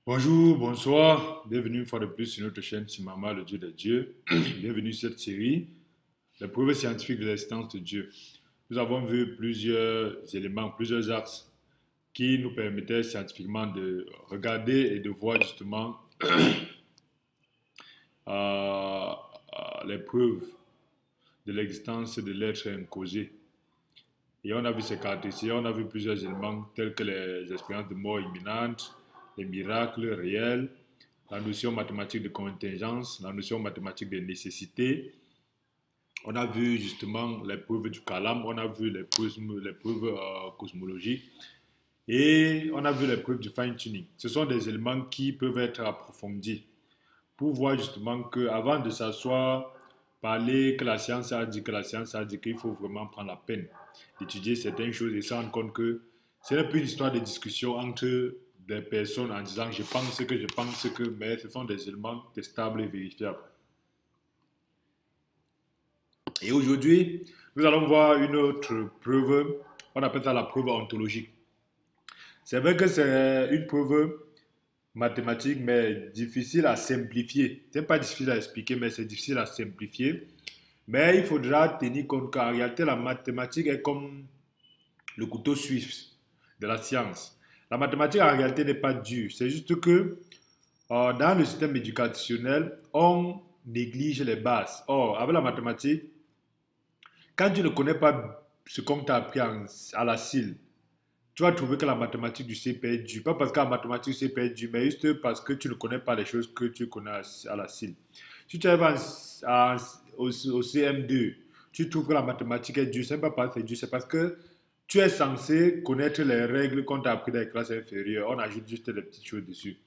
Bonjour, bonsoir, bienvenue une fois de plus sur notre chaîne Simama, le Dieu des dieux. Bienvenue sur cette série, les preuves scientifiques de l'existence de Dieu. Nous avons vu plusieurs éléments, plusieurs axes qui nous permettaient scientifiquement de regarder et de voir justement les preuves de l'existence de l'être causé. Et on a vu ces caractéristiques, on a vu plusieurs éléments tels que les expériences de mort imminente, les miracles réels, la notion mathématique de contingence, la notion mathématique de nécessité. On a vu justement les preuves du calame, on a vu les preuves cosmologiques et on a vu les preuves du fine-tuning. Ce sont des éléments qui peuvent être approfondis pour voir justement qu'avant de s'asseoir, parler que la science a dit, que la science a dit qu'il faut vraiment prendre la peine d'étudier certaines choses et se rendre compte que ce n'est plus une histoire de discussion entre des personnes en disant je pense que, mais ce sont des éléments testables et vérifiables. Et aujourd'hui, nous allons voir une autre preuve, on appelle ça la preuve ontologique. C'est vrai que c'est une preuve mathématique, mais difficile à simplifier. Ce n'est pas difficile à expliquer, mais c'est difficile à simplifier. Mais il faudra tenir compte qu'en réalité, la mathématique est comme le couteau suisse de la science. La mathématique, en réalité, n'est pas dure. C'est juste que dans le système éducationnel, on néglige les bases. Or, avec la mathématique, quand tu ne connais pas ce qu'on t'a appris à la CIL, tu vas trouver que la mathématique du CP est dure. Pas parce que la mathématique du CP est dure, mais juste parce que tu ne connais pas les choses que tu connais à la CIL. Si tu arrives au CM2, tu trouves que la mathématique est dure, ce n'est pas parce que c'est dur, c'est parce que tu es censé connaître les règles qu'on t'a appris dans les classes inférieures. On ajoute juste des petites choses dessus.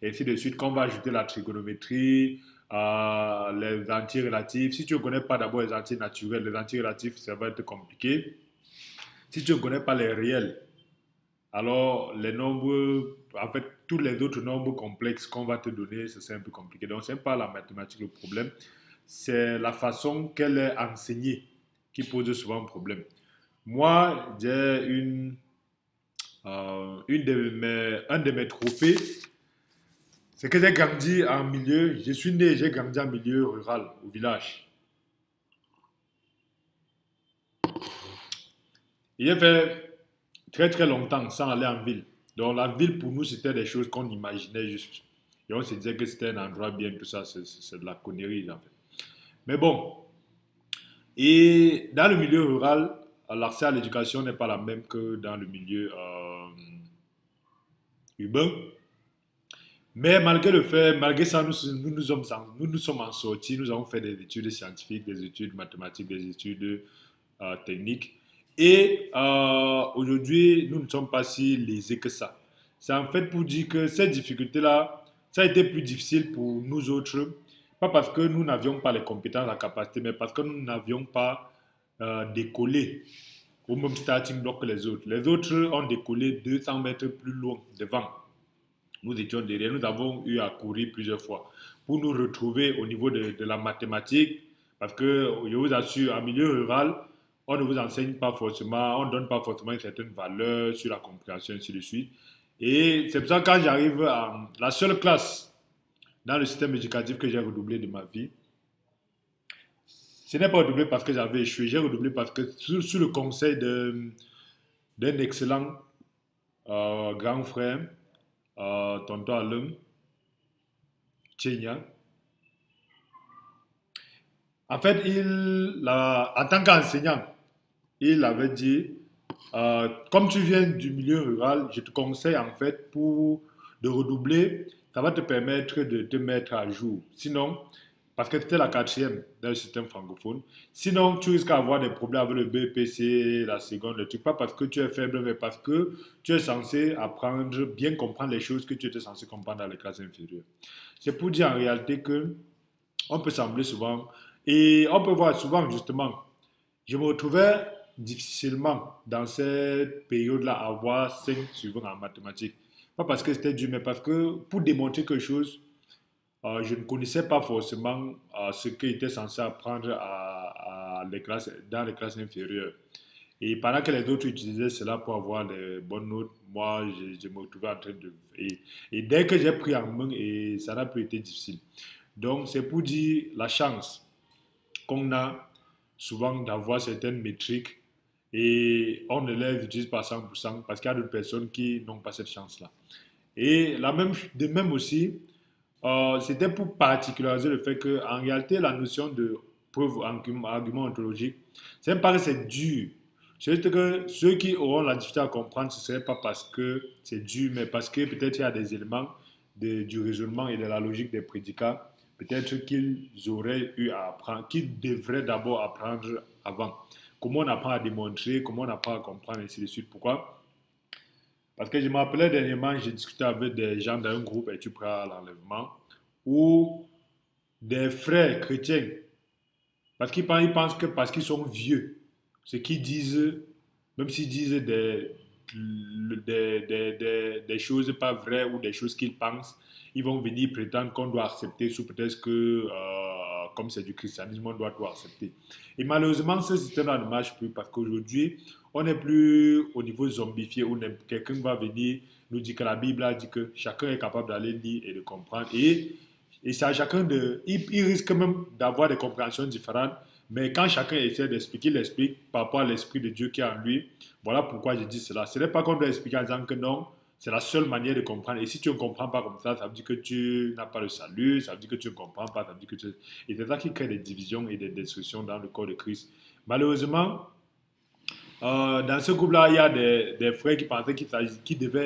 Et ainsi de suite, quand on va ajouter la trigonométrie, les entiers relatifs. Si tu ne connais pas d'abord les entiers naturels, les entiers relatifs, ça va être compliqué. Si tu ne connais pas les réels, alors les nombres, en fait, tous les autres nombres complexes qu'on va te donner, c'est un peu compliqué. Donc, ce n'est pas la mathématique le problème, c'est la façon qu'elle est enseignée qui pose souvent un problème. Moi, j'ai un de mes trophées, c'est que j'ai grandi en milieu, je suis né, j'ai grandi en milieu rural, au village. Il a fait très très longtemps sans aller en ville. Donc la ville pour nous c'était des choses qu'on imaginait juste. Et on se disait que c'était un endroit bien, tout ça, c'est de la connerie en fait. Mais bon, et dans le milieu rural, l'accès à l'éducation n'est pas la même que dans le milieu urbain. Mais malgré le fait, malgré ça, nous sommes en sortie, nous avons fait des études scientifiques, des études mathématiques, des études techniques. Et aujourd'hui, nous ne sommes pas si lésés que ça. C'est en fait pour dire que cette difficulté-là, ça a été plus difficile pour nous autres, pas parce que nous n'avions pas les compétences, la capacité, mais parce que nous n'avions pas décollé au même starting block que les autres. Les autres ont décollé 200 mètres plus loin devant. Nous étions derrière, nous avons eu à courir plusieurs fois pour nous retrouver au niveau de la mathématique, parce que je vous assure, en milieu rural, on ne vous enseigne pas forcément, on ne donne pas forcément une certaine valeur sur la compréhension, ainsi de suite. Et c'est pour ça que quand j'arrive à la seule classe dans le système éducatif que j'ai redoublé de ma vie, ce n'est pas redoublé parce que j'avais échoué, j'ai redoublé parce que sous le conseil d'un excellent grand frère, tonton Alain, Tchenya. En fait, en tant qu'enseignant, il avait dit, comme tu viens du milieu rural, je te conseille en fait de redoubler, ça va te permettre de te mettre à jour. Sinon, parce que c'était la quatrième dans le système francophone, sinon tu risques d'avoir des problèmes avec le BPC, la seconde, le truc, pas parce que tu es faible, mais parce que tu es censé apprendre, bien comprendre les choses que tu étais censé comprendre dans les classes inférieures. C'est pour dire en réalité que on peut sembler souvent, et on peut voir souvent justement, je me retrouvais difficilement dans cette période-là à avoir 5 suivants en mathématiques. Pas parce que c'était dur, mais parce que pour démontrer quelque chose, je ne connaissais pas forcément ce que était censé apprendre dans les classes inférieures. Et pendant que les autres utilisaient cela pour avoir des bonnes notes, moi, je me retrouvais en train de... Et dès que j'ai pris en main, et ça n'a plus été difficile. Donc, c'est pour dire la chance qu'on a souvent d'avoir certaines métriques et on ne les utilise pas à 100% parce qu'il y a d'autres personnes qui n'ont pas cette chance-là. Et de même aussi, c'était pour particulariser le fait qu'en réalité, la notion de preuve, argument ontologique, c'est pas que c'est dur. C'est juste que ceux qui auront la difficulté à comprendre, ce ne serait pas parce que c'est dur, mais parce que peut-être il y a des éléments du raisonnement et de la logique des prédicats, peut-être qu'ils auraient eu à apprendre, qu'ils devraient d'abord apprendre avant. Comment on apprend à démontrer, comment on apprend à comprendre, et ainsi de suite. Pourquoi? Parce que je me rappelais dernièrement, j'ai discuté avec des gens dans un groupe études prêt à l'enlèvement, où des frères chrétiens, parce qu'ils pensent que parce qu'ils sont vieux, ce qu'ils disent, même s'ils disent des choses pas vraies ou des choses qu'ils pensent, ils vont venir prétendre qu'on doit accepter sous prétexte que, comme c'est du christianisme, on doit tout accepter. Et malheureusement, ce système-là ne marche plus parce qu'aujourd'hui, on n'est plus au niveau zombifié où quelqu'un va venir nous dire que la Bible a dit que chacun est capable d'aller lire et de comprendre. Et c'est à chacun de... Il risque même d'avoir des compréhensions différentes, mais quand chacun essaie d'expliquer, il explique par rapport à l'Esprit de Dieu qui est en lui. Voilà pourquoi je dis cela. Ce n'est pas qu'on doit expliquer en disant que non, c'est la seule manière de comprendre. Et si tu ne comprends pas comme ça veut dire que tu n'as pas le salut, ça veut dire que tu ne comprends pas, ça veut dire que tu... Et c'est ça qui crée des divisions et des destructions dans le corps de Christ. Malheureusement, dans ce groupe-là, il y a des frères qui pensaient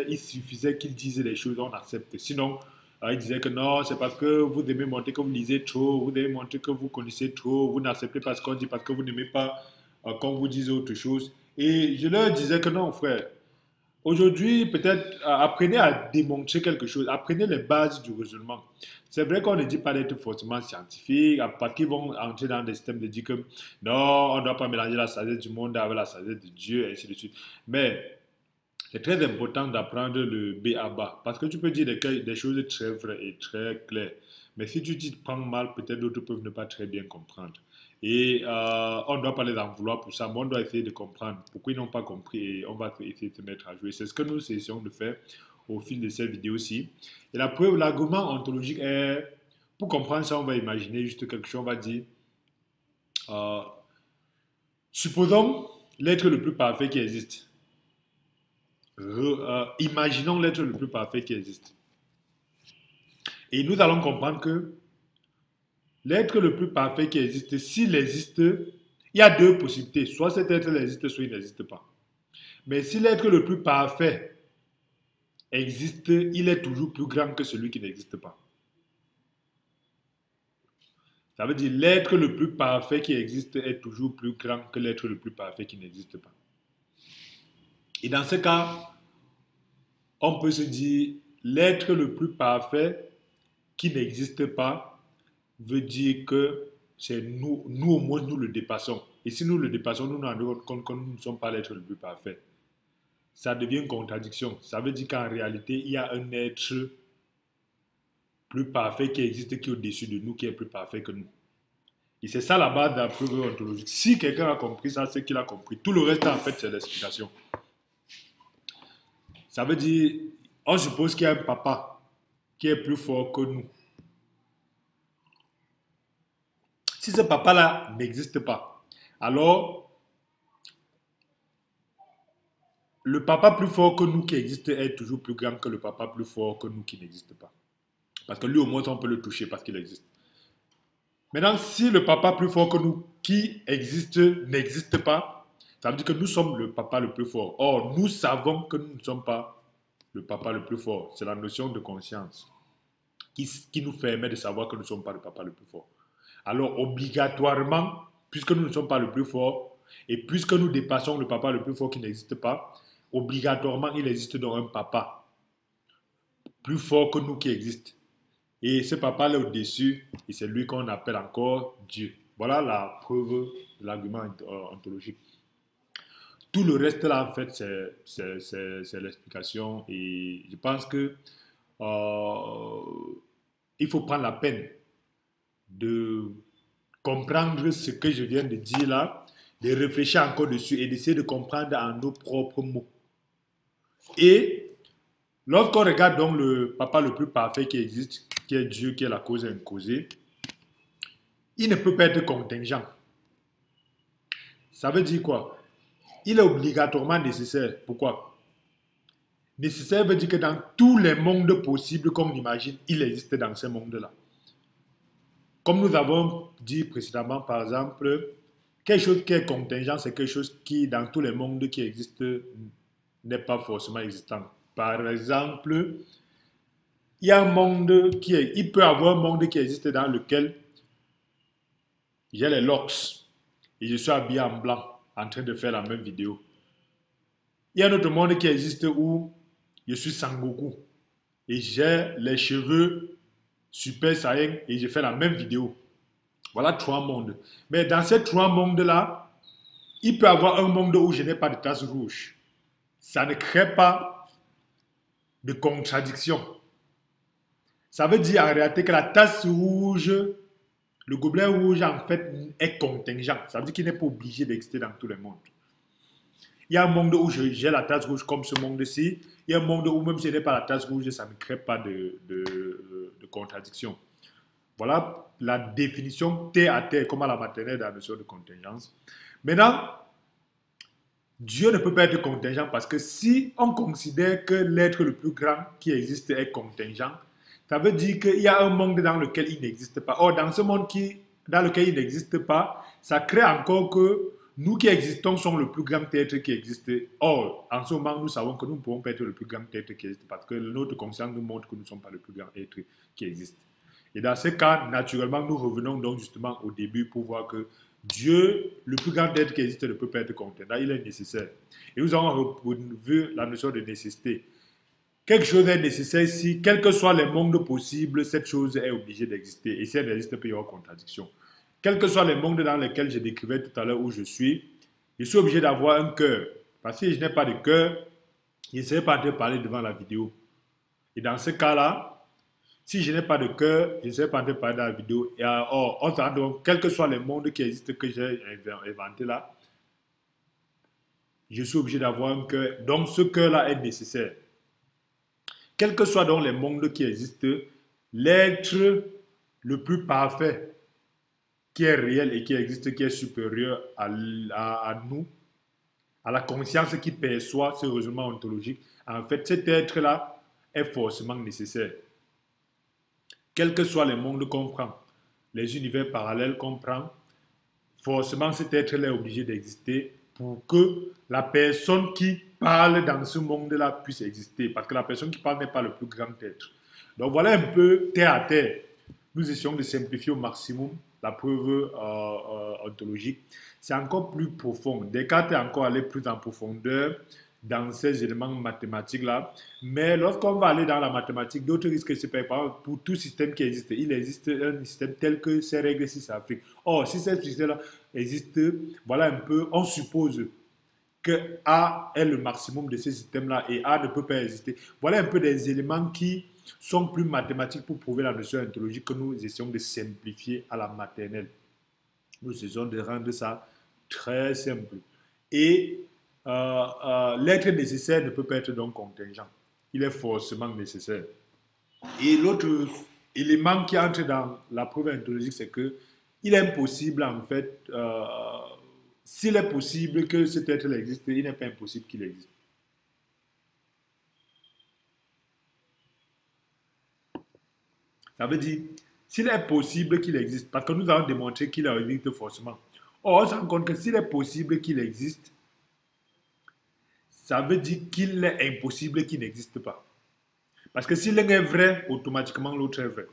il suffisait qu'ils disaient des choses, on accepte. Sinon, ils disaient que non, c'est parce que vous devez montrer que vous lisez trop, vous devez montrer que vous connaissez trop, vous n'acceptez pas ce qu'on dit parce que vous n'aimez pas qu'on vous dise autre chose. Et je leur disais que non, frère. Aujourd'hui, peut-être apprenez à démontrer quelque chose, apprenez les bases du raisonnement. C'est vrai qu'on ne dit pas d'être forcément scientifique, parce qu'ils vont entrer dans des systèmes de dire que non, on ne doit pas mélanger la sagesse du monde avec la sagesse de Dieu, et ainsi de suite. Mais c'est très important d'apprendre le B à bas, parce que tu peux dire des choses très vraies et très claires. Mais si tu t'y prends mal, peut-être d'autres peuvent ne pas très bien comprendre. Et on ne doit pas les en vouloir pour ça, mais on doit essayer de comprendre pourquoi ils n'ont pas compris et on va essayer de se mettre à jouer. C'est ce que nous essayons de faire au fil de ces vidéos-ci. Et la preuve, l'argument ontologique est, pour comprendre ça, on va imaginer juste quelque chose, on va dire, euh, supposons l'être le plus parfait qui existe. Imaginons l'être le plus parfait qui existe. Et nous allons comprendre que l'être le plus parfait qui existe, s'il existe, il y a deux possibilités. Soit cet être existe, soit il n'existe pas. Mais si l'être le plus parfait existe, il est toujours plus grand que celui qui n'existe pas. Ça veut dire l'être le plus parfait qui existe est toujours plus grand que l'être le plus parfait qui n'existe pas. Et dans ce cas, on peut se dire l'être le plus parfait qui n'existe pas veut dire que c'est nous au moins nous le dépassons. Et si nous le dépassons, nous nous rendons compte que nous ne sommes pas l'être le plus parfait. Ça devient une contradiction. Ça veut dire qu'en réalité, il y a un être plus parfait qui existe, qui est au-dessus de nous, qui est plus parfait que nous. Et c'est ça la base de la preuve ontologique. Si quelqu'un a compris ça, c'est qu'il a compris. Tout le reste, en fait, c'est l'explication. Ça veut dire, on suppose qu'il y a un papa qui est plus fort que nous. Si ce papa-là n'existe pas, alors le papa plus fort que nous qui existe est toujours plus grand que le papa plus fort que nous qui n'existe pas. Parce que lui, au moins, on peut le toucher parce qu'il existe. Maintenant, si le papa plus fort que nous qui existe n'existe pas, ça veut dire que nous sommes le papa le plus fort. Or, nous savons que nous ne sommes pas le papa le plus fort. C'est la notion de conscience qui nous permet de savoir que nous ne sommes pas le papa le plus fort. Alors, obligatoirement, puisque nous ne sommes pas le plus fort, et puisque nous dépassons le papa le plus fort qui n'existe pas, obligatoirement, il existe donc un papa plus fort que nous qui existe. Et ce papa-là au-dessus, et c'est lui qu'on appelle encore Dieu. Voilà la preuve de l'argument ontologique. Tout le reste là, en fait, c'est l'explication. Et je pense que il faut prendre la peine de comprendre ce que je viens de dire là de réfléchir encore dessus et d'essayer de comprendre en nos propres mots. Et lorsqu'on regarde donc le papa le plus parfait qui existe, qui est Dieu, qui est la cause imposée, il ne peut pas être contingent. Ça veut dire quoi? Il est obligatoirement nécessaire. Pourquoi? Nécessaire veut dire que dans tous les mondes possibles qu'on imagine, il existe dans ces mondes-là. Comme nous avons dit précédemment, par exemple, quelque chose qui est contingent, c'est quelque chose qui, dans tous les mondes qui existent, n'est pas forcément existant. Par exemple, il peut y avoir un monde qui existe dans lequel j'ai les locks et je suis habillé en blanc en train de faire la même vidéo. Il y a un autre monde qui existe où je suis Sangoku et j'ai les cheveux Super Saiyan et je fais la même vidéo. Voilà 3 mondes. Mais dans ces 3 mondes-là, il peut y avoir un monde où je n'ai pas de tasse rouge. Ça ne crée pas de contradiction. Ça veut dire en réalité que la tasse rouge, le gobelet rouge en fait est contingent. Ça veut dire qu'il n'est pas obligé d'exister dans tous les mondes. Il y a un monde où j'ai la tasse rouge comme ce monde-ci. Il y a un monde où même si je n'ai pas la tasse rouge, ça ne crée pas de contradiction. Voilà la définition terre à terre, comme à la maternelle de la notion de contingence. Maintenant, Dieu ne peut pas être contingent parce que si on considère que l'être le plus grand qui existe est contingent, ça veut dire qu'il y a un monde dans lequel il n'existe pas. Or, dans ce monde dans lequel il n'existe pas, ça crée encore que nous qui existons sommes le plus grand être qui existe. Or, en ce moment, nous savons que nous ne pouvons pas être le plus grand être qui existe parce que notre conscience nous montre que nous ne sommes pas le plus grand être qui existe. Et dans ce cas, naturellement, nous revenons donc justement au début pour voir que Dieu, le plus grand être qui existe, ne peut pas être contingent. Il est nécessaire. Et nous avons vu la notion de nécessité. Quelque chose est nécessaire si, quels que soient les mondes possibles, cette chose est obligée d'exister. Et si elle n'existe pas, il y aura contradiction. Quels que soient les mondes dans lesquels je décrivais tout à l'heure où je suis obligé d'avoir un cœur. Parce que si je n'ai pas de cœur, je ne serai pas en train de parler devant la vidéo. Et dans ce cas-là, si je n'ai pas de cœur, je ne serai pas en train de parler dans la vidéo. Et or, donc, quels que soient les mondes qui existent que j'ai inventés là, je suis obligé d'avoir un cœur. Donc, ce cœur-là est nécessaire. Quels que soient donc les mondes qui existent, l'être le plus parfait qui est réel et qui existe, qui est supérieur à nous, à la conscience qui perçoit ce raisonnement ontologique, en fait, cet être-là est forcément nécessaire. Quels que soient les mondes qu'on prend, les univers parallèles qu'on prend, forcément cet être-là est obligé d'exister pour que la personne qui parle dans ce monde-là puisse exister. Parce que la personne qui parle n'est pas le plus grand être. Donc voilà un peu terre à terre. Nous essayons de simplifier au maximum la preuve ontologique. C'est encore plus profond. Descartes est encore allé plus en profondeur dans ces éléments mathématiques-là. Mais lorsqu'on va aller dans la mathématique, d'autres risques se perdent. Par exemple, pour tout système qui existe, il existe un système tel que ces règles ici s'appliquent. Or, si ce système-là existe, voilà un peu, on suppose que A est le maximum de ce système-là et A ne peut pas exister. Voilà un peu des éléments qui sont plus mathématiques pour prouver la notion ontologique que nous essayons de simplifier à la maternelle. Nous essayons de rendre ça très simple. Et l'être nécessaire ne peut pas être donc contingent. Il est forcément nécessaire. Et l'autre élément qui entre dans la preuve ontologique, c'est que il est impossible en fait, s'il est possible que cet être existe, il n'est pas impossible qu'il existe. Ça veut dire, s'il est possible qu'il existe, parce que nous avons démontré qu'il existe forcément. Or, on se rend compte que s'il est possible qu'il existe, ça veut dire qu'il est impossible qu'il n'existe pas. Parce que si l'un est vrai, automatiquement l'autre est vrai.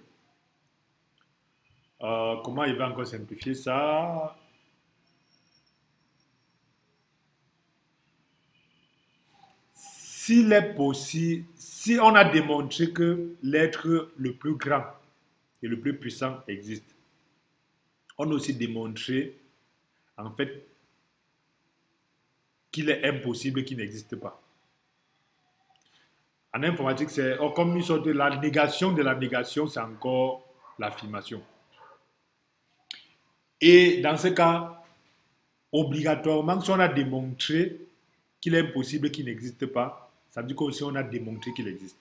Comment il va encore simplifier ça? S'il est possible, si on a démontré que l'être le plus grand et le plus puissant existe, on a aussi démontré en fait qu'il est impossible qu'il n'existe pas. En informatique, c'est comme une sorte de la négation de la négation, c'est encore l'affirmation. Et dans ce cas, obligatoirement, si on a démontré qu'il est impossible qu'il n'existe pas, ça veut dire qu'aussi on a démontré qu'il existe.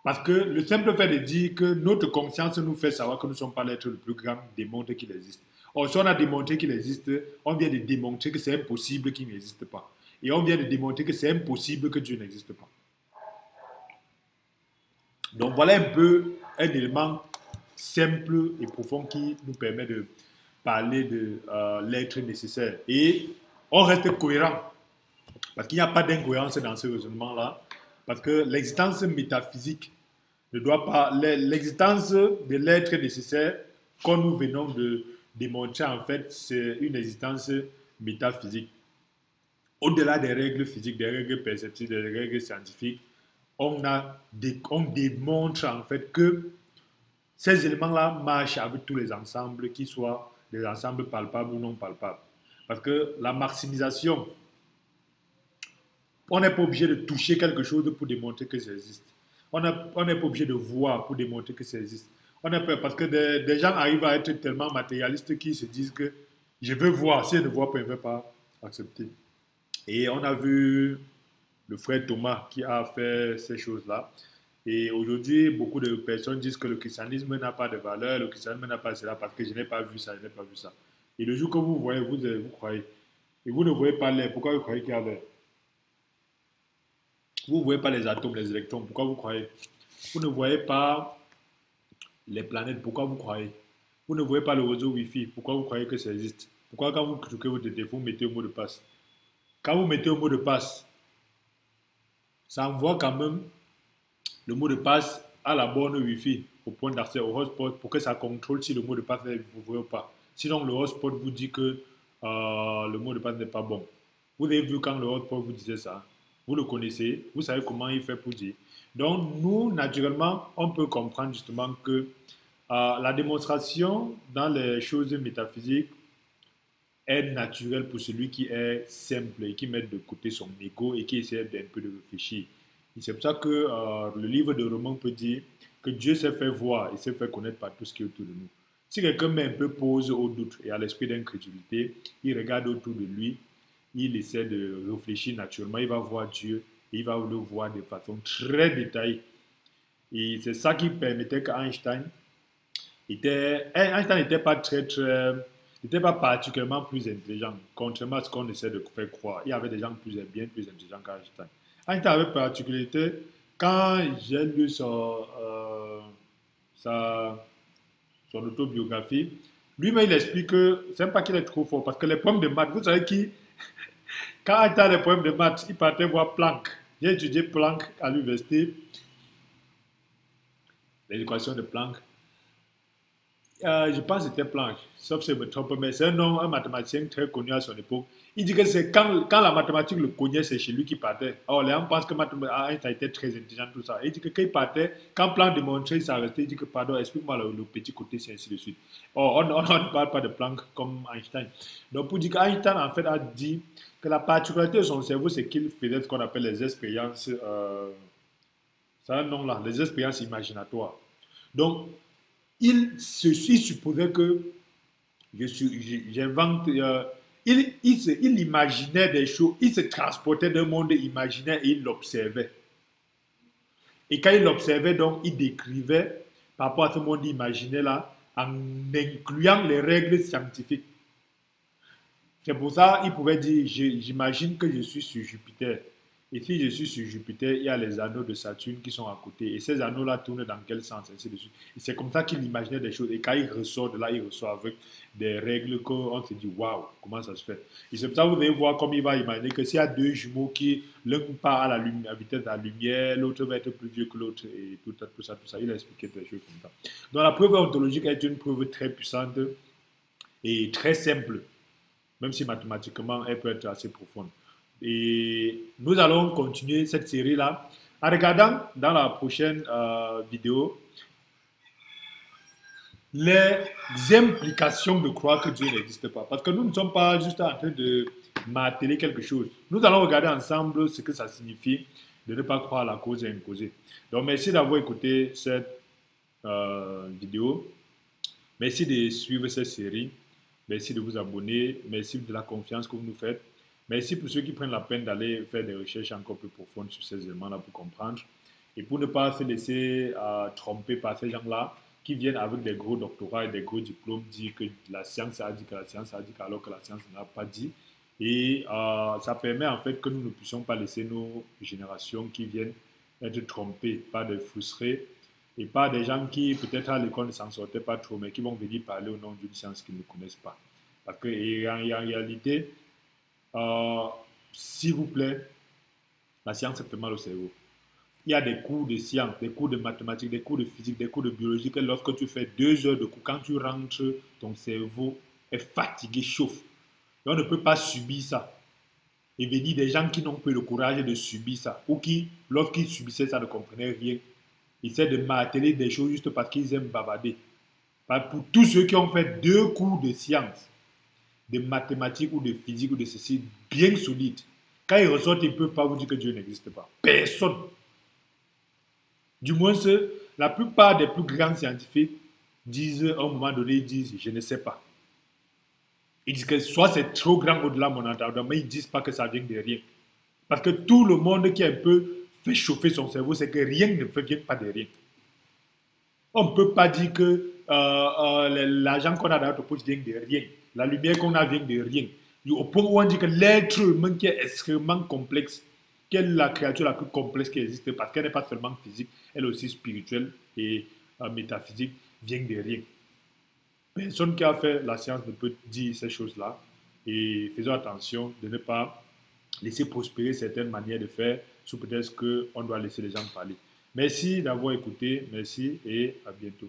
Parce que le simple fait de dire que notre conscience nous fait savoir que nous ne sommes pas l'être le plus grand démontre qu'il existe. Or, si on a démontré qu'il existe, on vient de démontrer que c'est impossible qu'il n'existe pas. Et on vient de démontrer que c'est impossible que Dieu n'existe pas. Donc voilà un peu un élément simple et profond qui nous permet de parler de l'être nécessaire. Et on reste cohérent. Parce qu'il n'y a pas d'incohérence dans ce raisonnement-là. Parce que l'existence métaphysique ne doit pas... L'existence de l'être nécessaire, comme nous venons de démontrer, en fait, c'est une existence métaphysique. Au-delà des règles physiques, des règles perceptives, des règles scientifiques, on démontre en fait que ces éléments-là marchent avec tous les ensembles, qu'ils soient des ensembles palpables ou non palpables. Parce que la maximisation, on n'est pas obligé de toucher quelque chose pour démontrer que ça existe. On n'est pas obligé de voir pour démontrer que ça existe. Parce que des gens arrivent à être tellement matérialistes qu'ils se disent que je veux voir, si je ne vois pas, je ne vais pas accepter. Et on a vu le frère Thomas qui a fait ces choses-là. Et aujourd'hui, beaucoup de personnes disent que le christianisme n'a pas de valeur, le christianisme n'a pas cela parce que je n'ai pas vu ça, je n'ai pas vu ça. Et le jour que vous voyez, vous croyez. Et vous ne voyez pas l'air, pourquoi vous croyez qu'il y a l'air? Vous ne voyez pas les atomes, les électrons, pourquoi vous croyez? Vous ne voyez pas les planètes, pourquoi vous croyez? Vous ne voyez pas le réseau Wi-Fi, pourquoi vous croyez que ça existe? Pourquoi quand vous cliquez votre téléphone, vous mettez au mot de passe? Quand vous mettez au mot de passe, ça envoie quand même le mot de passe à la borne Wi-Fi, au point d'accès au hotspot, pour que ça contrôle si le mot de passe est ouvert ou pas. Sinon, le hotspot vous dit que le mot de passe n'est pas bon. Vous avez vu quand le hotspot vous disait ça. Vous le connaissez, vous savez comment il fait pour dire. Donc, nous, naturellement, on peut comprendre justement que la démonstration dans les choses métaphysiques est naturelle pour celui qui est simple et qui met de côté son ego et qui essaie d'un peu de réfléchir. Et c'est pour ça que le livre de Romains peut dire que Dieu s'est fait voir et s'est fait connaître par tout ce qui est autour de nous. Si quelqu'un met un peu pause au doute et à l'esprit d'incrédulité, il regarde autour de lui, il essaie de réfléchir naturellement, il va voir Dieu et il va le voir de façon très détaillée. Et c'est ça qui permettait qu'Einstein Einstein n'était pas n'était pas particulièrement plus intelligent, contrairement à ce qu'on essaie de faire croire. Il y avait des gens bien plus intelligents qu'Einstein. Einstein avait particularité, quand j'ai lu son autobiographie, lui-même il explique que c'est même pas qu'il est trop fort, parce que les problèmes de maths, vous savez qui, quand Einstein a les problèmes de maths, il partait voir Planck. J'ai étudié Planck à l'université, les équations de Planck. Je pense que c'était Planck, sauf si je me trompe, mais c'est un mathématicien très connu à son époque. Il dit que c'est quand la mathématique le cognait, c'est chez lui qu'il partait. Alors, les gens pensent que Einstein était très intelligent, tout ça. Il dit que quand il partait, quand Planck démontrait, il s'arrêtait, il dit que pardon, explique-moi le petit côté, c'est ainsi de suite. Or, on ne parle pas de Planck comme Einstein. Donc, pour dire qu'Einstein, en fait, a dit que la particularité de son cerveau, c'est qu'il faisait ce qu'on appelle les expériences, ça a un nom là, les expériences imaginatoires. Donc, il supposait que j'invente, il imaginait des choses, il se transportait d'un monde imaginaire et il l'observait. Et quand il l'observait, donc, il décrivait par rapport à ce monde imaginaire-là en incluant les règles scientifiques. C'est pour ça qu'il pouvait dire, j'imagine que je suis sur Jupiter. Et si je suis sur Jupiter, il y a les anneaux de Saturne qui sont à côté. Et ces anneaux-là tournent dans quel sens, ainsi de suite. Et c'est comme ça qu'il imaginait des choses. Et quand il ressort de là, il ressort avec des règles qu'on se dit, waouh, comment ça se fait. Et c'est pour ça que vous allez voir comme il va imaginer que s'il y a deux jumeaux qui, l'un part à la vitesse de la lumière, l'autre va être plus vieux que l'autre, et tout ça. Il a expliqué des choses comme ça. Donc la preuve ontologique est une preuve très puissante et très simple, même si mathématiquement, elle peut être assez profonde. Et nous allons continuer cette série-là en regardant dans la prochaine vidéo les implications de croire que Dieu n'existe pas. Parce que nous ne sommes pas juste en train de marteler quelque chose. Nous allons regarder ensemble ce que ça signifie de ne pas croire à la cause imposée. Donc merci d'avoir écouté cette vidéo. Merci de suivre cette série. Merci de vous abonner. Merci de la confiance que vous nous faites. Merci pour ceux qui prennent la peine d'aller faire des recherches encore plus profondes sur ces éléments-là pour comprendre. Et pour ne pas se laisser tromper par ces gens-là qui viennent avec des gros doctorats et des gros diplômes dire que la science a dit que la science a dit alors que la science n'a pas dit. Et ça permet en fait que nous ne puissions pas laisser nos générations qui viennent être trompées par des frustrés et par des gens qui peut-être à l'école ne s'en sortaient pas trop, mais qui vont venir parler au nom d'une science qu'ils ne connaissent pas. Parce que en réalité, euh, s'il vous plaît, la science fait mal au cerveau. Il y a des cours de sciences, des cours de mathématiques, des cours de physique, des cours de biologie que lorsque tu fais 2 heures de cours, quand tu rentres, ton cerveau est fatigué, chauffe. Et on ne peut pas subir ça. Et venir des gens qui n'ont pas le courage de subir ça, ou qui, lorsqu'ils subissaient ça, ne comprenaient rien. Ils essaient de marteler des choses juste parce qu'ils aiment bavarder. Pour tous ceux qui ont fait 2 cours de sciences, de mathématiques ou de physique ou de ceci, bien solides, quand ils ressortent, ils ne peuvent pas vous dire que Dieu n'existe pas. Personne. Du moins, la plupart des plus grands scientifiques disent, à un moment donné, ils disent, je ne sais pas. Ils disent que soit c'est trop grand au-delà de mon entendement, mais ils ne disent pas que ça vient de rien. Parce que tout le monde qui a un peu fait chauffer son cerveau, c'est que rien ne vient pas de rien. On ne peut pas dire que l'argent qu'on a dans notre poche vient de rien. La lumière qu'on a vient de rien. Au point où on dit que l'être humain qui est extrêmement complexe, quelle est la créature la plus complexe qui existe, parce qu'elle n'est pas seulement physique, elle est aussi spirituelle et métaphysique, vient de rien. Personne qui a fait la science ne peut dire ces choses-là. Et faisons attention de ne pas laisser prospérer certaines manières de faire sous prétexte qu'on doit laisser les gens parler. Merci d'avoir écouté, merci et à bientôt.